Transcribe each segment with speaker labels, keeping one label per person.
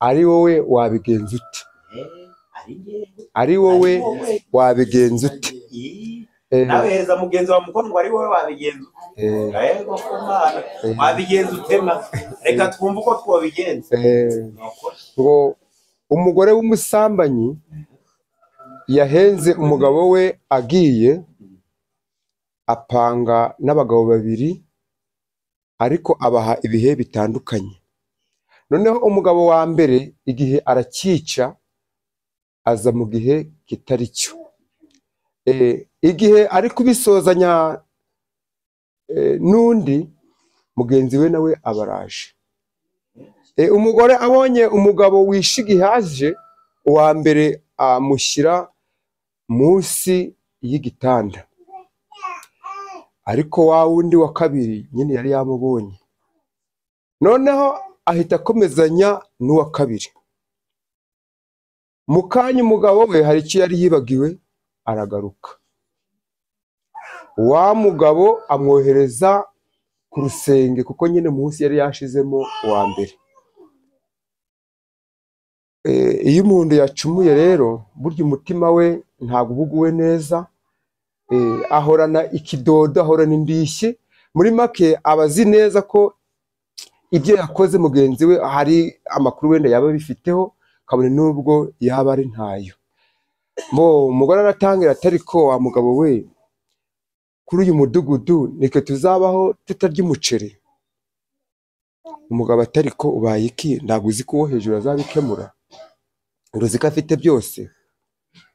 Speaker 1: ari wowe wabigenza ute? Ari wowe wabigenza ute?
Speaker 2: nawe hereza mugenzi wa mukono ngo ari wowe wabigenza yego ko mana wabigenza utema reka twumve uko twobigenza
Speaker 1: ngo umugore w'umusambanyi yahenze umugabo we agiye apanga n'abagabo babiri ariko abaha ibihe bitandukanye. Noneho umugabo wa mbere igihe arakica aza mu gihe kitari cyo. Igihe ari kubisozanya n'undi mugenzi we nawe abaraje. Umugore abonye umugabo wishigihaje, uwa mbere amushyira munsi y'igitanda, ariko wa wundi wa kabiri nyine yari yamubonye. Noneho ahita akomezanya n'uwa kabiri. Mu kanya umugabo we hari icyo yari yibagiwe, aragaruka. Wa mugabo amwohereza ku rusenge kuko nyine munsi yari yashizemo uwa mbere. Iyo umuntu yacumuye rero burya umutima we ntabwo ubuguwe neza, ahorana ikidodo, ahorana indishyi. Muri make abazi neza ko ibyo yakoze mugenzi we hari amakuru wenda yaba bifiteho, kabone nubwo yaba ari ntayo. Umugore aratangira atari ko wa mugabo we, kuri uyu mudugudu nike tuzabaho tutarya umuceri? Umugabo atari ko ubaye iki? Ntabwo uzi ko uwo hejuru azabikemura? Uruzi ko afite byose?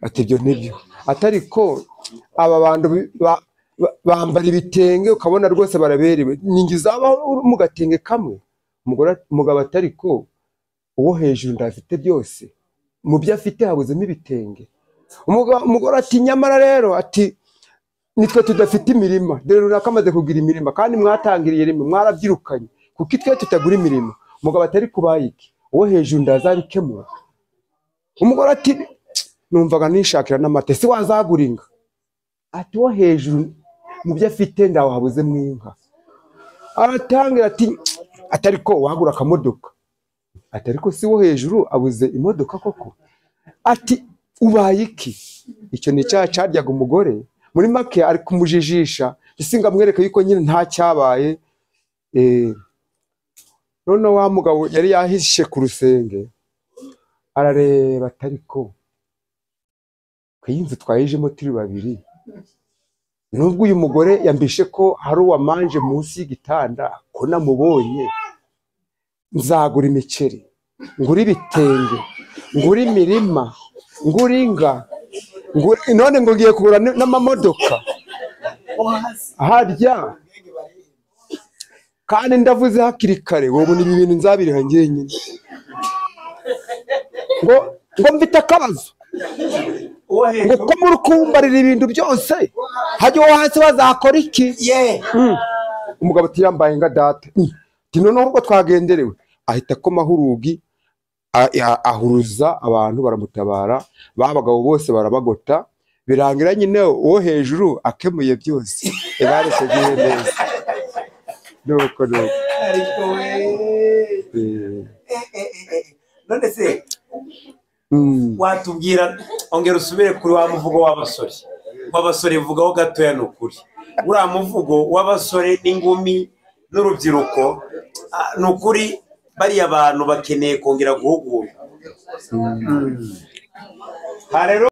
Speaker 1: Ati ibyo nibyo. Atari ko aba bantu bambara ibitenge ukabona rwose baraberewe, ninjye uzabaho mu gatenge kamwe? Umugabo atari ko uwo hejuru ndafite byose, mu byo afite habuzemo ibitenge. Umugore ati nyamara rero, ati nitwe tudafite imirima, dore runaka amaze kugira imirima kandi mwatangiriye rimwe mwarabyirukanye kuko itwe tutagura imirima. Umugabo atari kubaye iki? Uwo hejuru ndazabikemura? Umugore ati numvaga nishakira n'amata, si wazagura inka? Ati uwo hejuru mu byo afite ndaho habuzemo inka. Aratangira ati atari ko wagura akamodoka? Atari ko si wo hejuru abuze imodoka koko? Ati ubaye iki? Icyo ni cyaha cyaryaga umugore. Muri make ari kumujijisha, isinga amwereka yuko nyine nta cyabaye. None wa mugabo yari yahishe ku rusenge, arareba atari ko iyi nzu twayijemo turi babiri, nubwo uyu mugore yambishe ko hari uwamanje munsi y'igitanda ko namubonye, nzagura imiceri, ngura ibitenge, ngura imirima, ngura inga, none ngo ngiye kugura n'amamodoka harya kandi ndavuze hakiri kare wowe ni ibintu nzabiriha njyenyine ngo mfite akabazo ngo ko muri kumbarira ibintu byose hajya wo hasi bazakora iki? Umugabo ati yambaye nga data, ati noneho ubwo twagenderewe. Ahita akoma urugi, ahuruza abantu baramutabara, babagabo bose barabagota, birangira nyine uwo hejuru akemuye byose. Barese gihe neza nuko
Speaker 2: ariko none se watubwira, ongera usubire kuri wa muvugo w'abasore vugaho gatoya. Nukuri uriya muvugo w'abasore n'ingumi n'urubyiruko, nukuri bariya abantu bakeneye kongera guhugurwa.